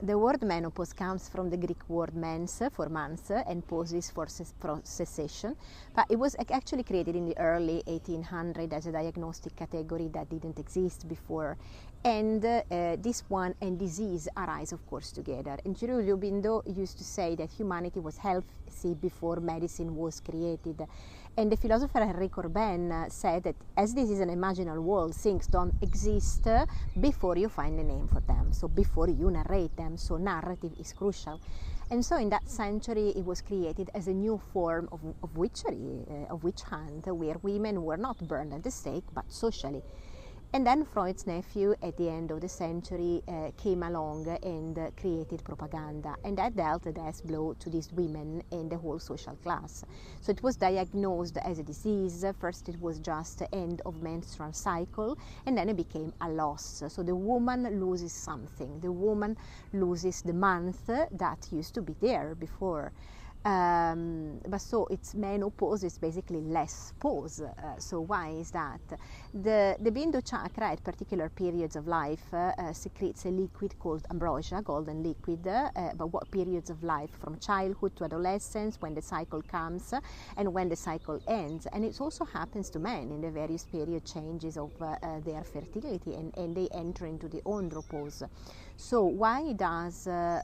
The word menopause comes from the Greek word mens for months and poses for cessation, but it was actually created in the early 1800s as a diagnostic category that didn't exist before. And this one and disease arise, of course, together. And Giulio Bindu used to say that humanity was healthy before medicine was created. And the philosopher Henri Corbin said that as this is an imaginal world, things don't exist before you find a name for them, so before you narrate them, so narrative is crucial. And so in that century it was created as a new form of witchery, of witch hunt, where women were not burned at the stake but socially. And then Freud's nephew at the end of the century came along and created propaganda, and that dealt a death blow to these women and the whole social class. So it was diagnosed as a disease. First it was just the end of menstrual cycle, and then it became a loss. So the woman loses something. The woman loses the month that used to be there before. But so it's menopause is basically less pause. So why is that? The Bindu Chakra at particular periods of life secretes a liquid called ambrosia, golden liquid, but what periods of life? From childhood to adolescence, when the cycle comes and when the cycle ends. And it also happens to men in the various period changes of their fertility, and they enter into the andropause. So why does the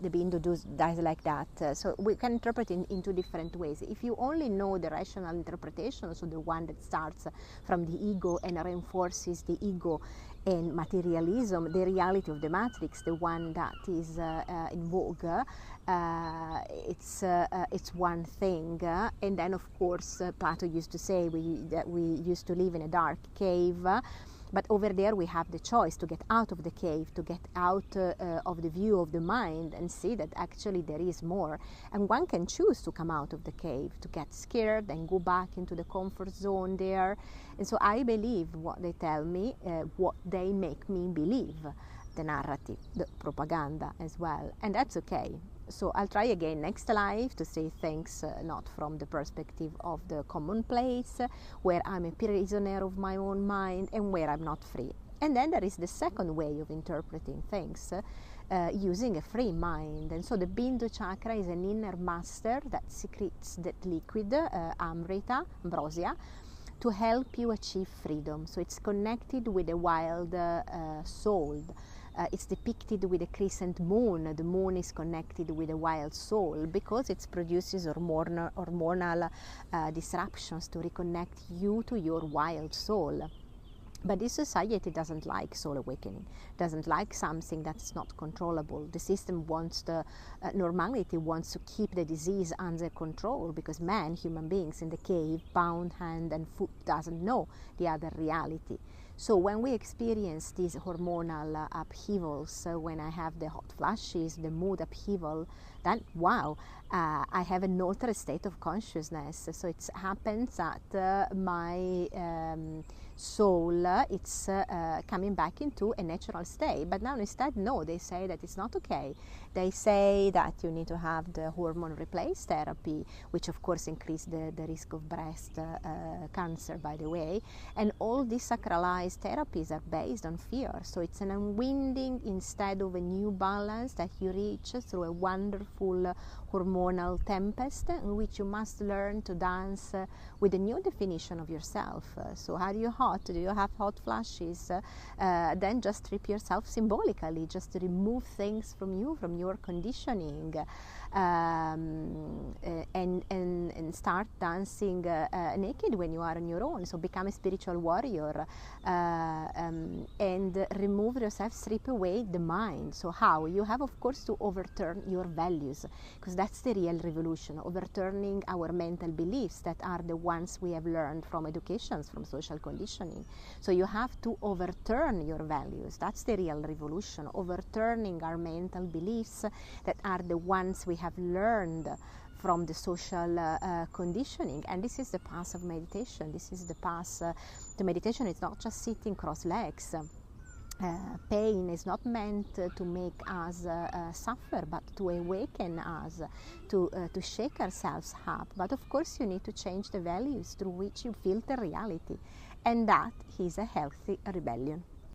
Bindu does like that? So we can interpret it in two different ways. If you only know the rational interpretation, so the one that starts from the ego and reinforces the ego and materialism, the reality of the matrix, the one that is in vogue, it's one thing. And then of course Plato used to say that we used to live in a dark cave. But over there we have the choice to get out of the cave, to get out of the view of the mind and see that actually there is more. And one can choose to come out of the cave, to get scared and go back into the comfort zone there. And so I believe what they tell me, what they make me believe, the narrative, the propaganda as well. And that's okay. So I'll try again next life to say things not from the perspective of the commonplace, where I'm a prisoner of my own mind and where I'm not free. And then there is the second way of interpreting things, using a free mind. And so the Bindu Chakra is an inner master that secretes that liquid, Amrita, ambrosia, to help you achieve freedom. So it's connected with a wild soul. It's depicted with a crescent moon. The moon is connected with a wild soul because it produces hormonal disruptions to reconnect you to your wild soul. But this society doesn't like soul awakening, doesn't like something that's not controllable. The system wants normality wants to keep the disease under control, because man, human beings in the cave, bound hand and foot, doesn't know the other reality. So when we experience these hormonal upheavals, when I have the hot flashes, the mood upheaval, then wow, I have an altered state of consciousness. So it happens that my soul, it's coming back into a natural state. But now instead, no, they say that it's not okay. They say that you need to have the hormone replace therapy, which of course increase the risk of breast cancer, by the way. And all these sacralized therapies are based on fear. So it's an unwinding instead of a new balance that you reach through a wonderful hormonal tempest in which you must learn to dance with a new definition of yourself. So are you hot? Do you have hot flashes? Then just strip yourself symbolically, just to remove things from you, from your conditioning, and start dancing naked when you are on your own. So become a spiritual warrior, and remove yourself, strip away the mind. So how? You have of course to overturn your values, because that's the real revolution, overturning our mental beliefs that are the ones we have learned from educations, from social conditioning. So you have to overturn your values. That's the real revolution, overturning our mental beliefs that are the ones we have learned from the social conditioning. And this is the path of meditation. This is the path. The meditation is not just sitting cross legs. Pain is not meant to make us suffer, but to awaken us, to shake ourselves up. But of course you need to change the values through which you filter reality. And that is a healthy rebellion.